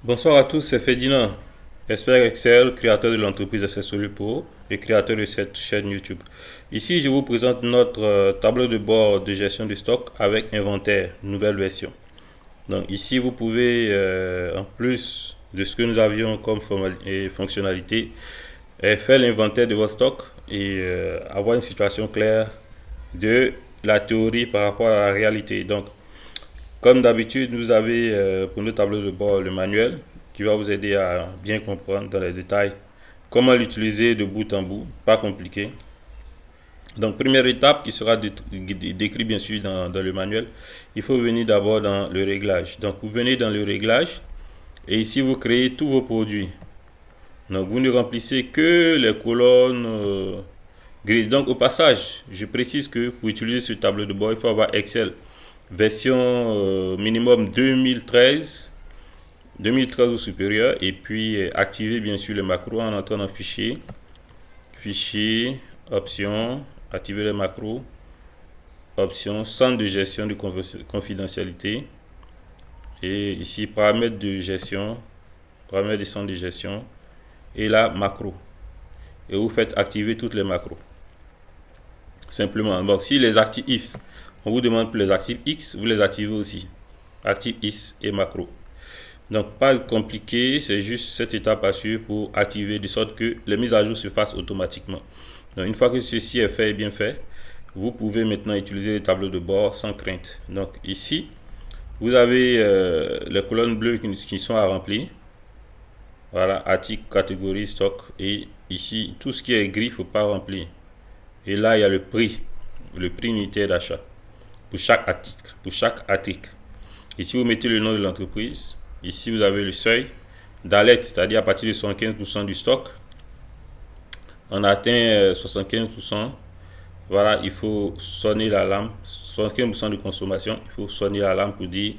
Bonsoir à tous, c'est Ferdinand, expert Excel, créateur de l'entreprise Accessory Pro et créateur de cette chaîne YouTube. Ici, je vous présente notre tableau de bord de gestion du stock avec inventaire, nouvelle version. Donc ici, vous pouvez, en plus de ce que nous avions comme fonctionnalité, faire l'inventaire de votre stock et avoir une situation claire de la théorie par rapport à la réalité. Donc, comme d'habitude, vous avez pour le tableau de bord le manuel qui va vous aider à bien comprendre dans les détails comment l'utiliser de bout en bout, pas compliqué. Donc, première étape qui sera décrite bien sûr dans le manuel, il faut venir d'abord dans le réglage. Donc, vous venez dans le réglage et ici vous créez tous vos produits. Donc, vous ne remplissez que les colonnes grises. Donc, au passage, je précise que pour utiliser ce tableau de bord, il faut avoir Excel version minimum 2013 ou supérieur, et puis activer bien sûr le macro en entrant dans fichier, options, activer les macros, options, centre de gestion de confidentialité, et ici paramètres de gestion, paramètres du centre de gestion, et là macro, et vous faites activer toutes les macros simplement. Donc si les actifs if, on vous demande pour les actifs X, vous les activez aussi, actifs X et macro. Donc pas compliqué, c'est juste cette étape à suivre pour activer de sorte que les mises à jour se fassent automatiquement. Donc une fois que ceci est fait et bien fait, vous pouvez maintenant utiliser les tableaux de bord sans crainte. Donc ici, vous avez les colonnes bleues qui sont à remplir. Voilà, article, catégorie, stock, et ici tout ce qui est gris, il ne faut pas remplir. Et là, il y a le prix unitaire d'achat pour chaque article. Ici, vous mettez le nom de l'entreprise. Ici, vous avez le seuil d'alerte, c'est-à-dire à partir de 75% du stock. On atteint 75%. Voilà, il faut sonner l'alarme. 75% de consommation, il faut sonner l'alarme pour dire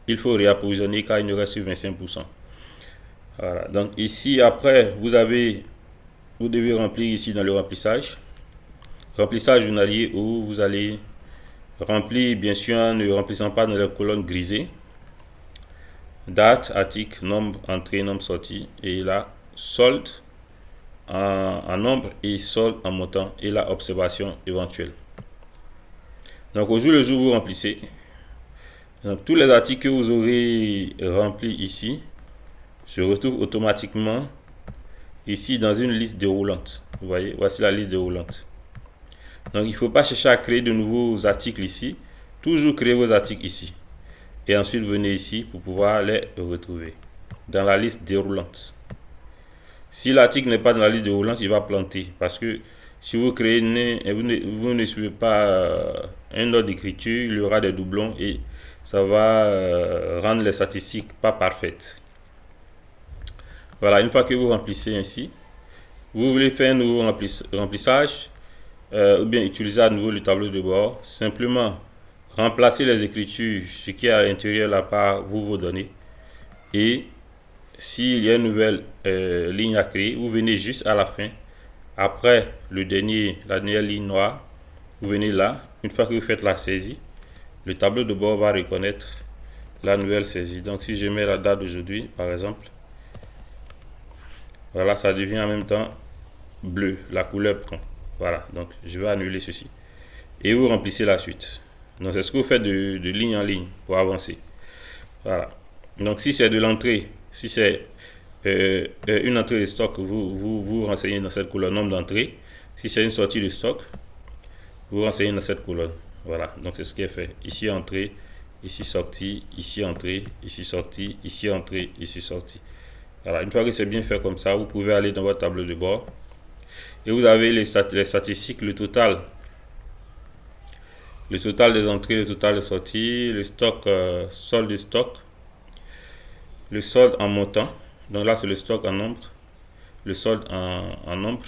il faut réapprovisionner car il ne reste que 25%. Voilà, donc ici, après, vous devez remplir ici dans le remplissage. Remplissage journalier où vous allez remplir, bien sûr, en ne remplissant pas dans la colonne grisée. Date, article, nombre, entrée, nombre, sortie. Et là, solde en nombre et solde en montant. Et la observation éventuelle. Donc, au jour le jour, vous remplissez. Donc, tous les articles que vous aurez remplis ici se retrouvent automatiquement ici dans une liste déroulante. Vous voyez, voici la liste déroulante. Donc, il ne faut pas chercher à créer de nouveaux articles ici. Toujours créer vos articles ici. Et ensuite, venez ici pour pouvoir les retrouver dans la liste déroulante. Si l'article n'est pas dans la liste déroulante, il va planter. Parce que si vous créez, vous ne suivez pas un ordre d'écriture, il y aura des doublons et ça va rendre les statistiques pas parfaites. Voilà, une fois que vous remplissez ainsi, vous voulez faire un nouveau remplissage, ou bien utiliser à nouveau le tableau de bord, simplement remplacer les écritures, ce qui est à l'intérieur là par vos données, et s'il y a une nouvelle ligne à créer, vous venez juste à la fin, après la dernière ligne noire, vous venez là. Une fois que vous faites la saisie, le tableau de bord va reconnaître la nouvelle saisie. Donc si je mets la date d'aujourd'hui par exemple, voilà, ça devient en même temps bleu, la couleur prend. Voilà, donc je vais annuler ceci. Et vous remplissez la suite. Donc c'est ce que vous faites de ligne en ligne pour avancer. Voilà. Donc si c'est de l'entrée, si c'est une entrée de stock, vous renseignez dans cette colonne nombre d'entrées. Si c'est une sortie de stock, vous renseignez dans cette colonne. Voilà, donc c'est ce qui est fait. Ici entrée, ici sortie, ici entrée, ici sortie, ici entrée, ici sortie. Voilà, une fois que c'est bien fait comme ça, vous pouvez aller dans votre tableau de bord et vous avez les statistiques, le total des entrées, le total des sorties, le stock, solde de stock, le solde en montant. Donc là, c'est le stock en nombre, le solde en nombre.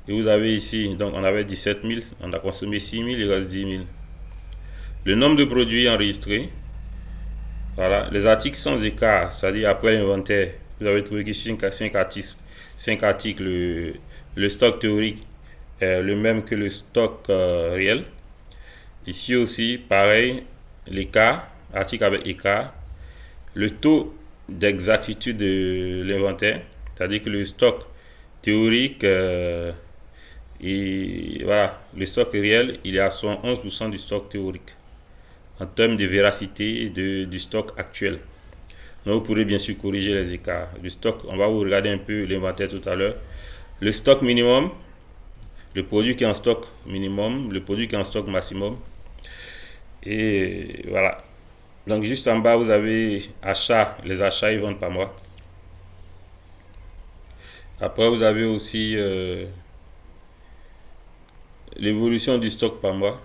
Et vous avez ici, donc on avait 17 000, on a consommé 6 000, il reste 10 000. Le nombre de produits enregistrés. Voilà, les articles sans écart, c'est-à-dire après l'inventaire, vous avez trouvé que 5 articles, le stock théorique est le même que le stock réel. Ici aussi, pareil, l'écart, article avec écart. Le taux d'exactitude de l'inventaire, c'est-à-dire que le stock théorique et voilà, le stock réel, il est à 111% du stock théorique en termes de véracité du stock actuel. Donc vous pourrez bien sûr corriger les écarts. Le stock, on va vous regarder un peu l'inventaire tout à l'heure. Le stock minimum, le produit qui est en stock minimum, le produit qui est en stock maximum. Et voilà. Donc juste en bas, vous avez achats, les achats et ventes par mois. Après, vous avez aussi l'évolution du stock par mois.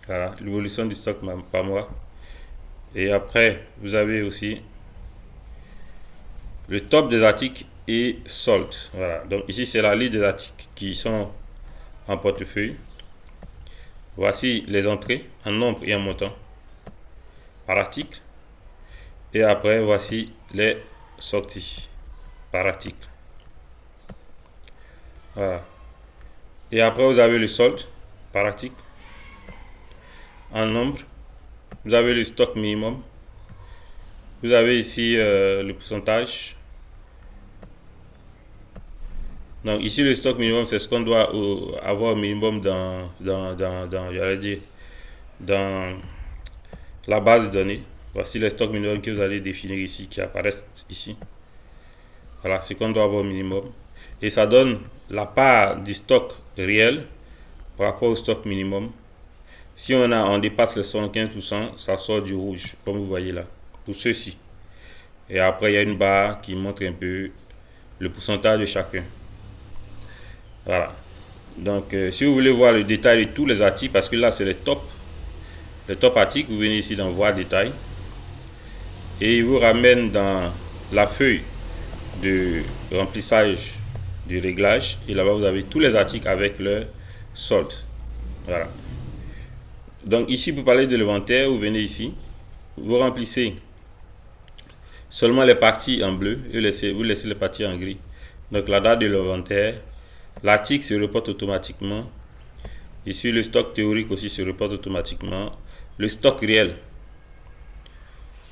Voilà, l'évolution du stock par mois. Et après, vous avez aussi le top des articles et soldes. Voilà, donc ici, c'est la liste des articles qui sont en portefeuille. Voici les entrées en nombre et en montant par article. Et après, voici les sorties par article. Voilà. Et après, vous avez le solde par article en nombre. Vous avez le stock minimum. Vous avez ici le pourcentage. Donc ici, le stock minimum, c'est ce qu'on doit avoir au minimum dans la base de données. Voici les stocks minimum que vous allez définir ici, qui apparaissent ici. Voilà, ce qu'on doit avoir au minimum. Et ça donne la part du stock réel par rapport au stock minimum. Si on dépasse les 75%, ça sort du rouge, comme vous voyez là, pour ceux-ci. Et après, il y a une barre qui montre un peu le pourcentage de chacun. Voilà. Donc, si vous voulez voir le détail de tous les articles, parce que là, c'est les top articles, vous venez ici dans voir détail. Et il vous ramène dans la feuille de remplissage du réglage. Et là-bas, vous avez tous les articles avec leur solde. Voilà. Donc ici, pour parler de l'inventaire, vous venez ici, vous remplissez seulement les parties en bleu et vous laissez les parties en gris. Donc la date de l'inventaire, l'article se reporte automatiquement. Ici, le stock théorique aussi se reporte automatiquement. Le stock réel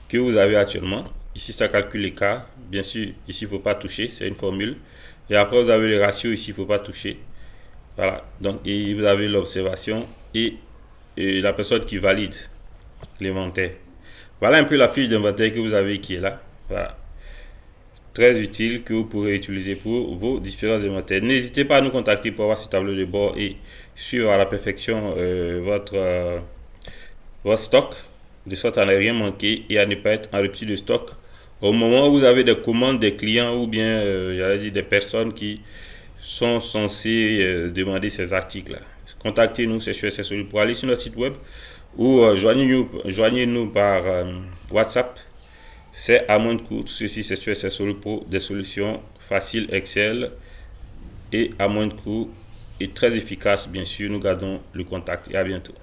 que vous avez actuellement, ici ça calcule l'écart. Bien sûr, ici il ne faut pas toucher, c'est une formule. Et après, vous avez le ratio, ici il ne faut pas toucher. Voilà, donc et vous avez l'observation et la personne qui valide l'inventaire. Voilà un peu la fiche d'inventaire que vous avez qui est là. Voilà. Très utile, que vous pourrez utiliser pour vos différents inventaires. N'hésitez pas à nous contacter pour avoir ce tableau de bord et suivre à la perfection votre stock, de sorte à ne rien manquer et à ne pas être en rupture de stock au moment où vous avez des commandes des clients ou bien des personnes qui sont censées demander ces articles. Contactez-nous, c'est sur SSOLU pour aller sur notre site web ou joignez-nous par WhatsApp. C'est à moins de coût. Ceci, c'est sur SSOLU pour des solutions faciles Excel et à moins de coût et très efficaces. Bien sûr, nous gardons le contact et à bientôt.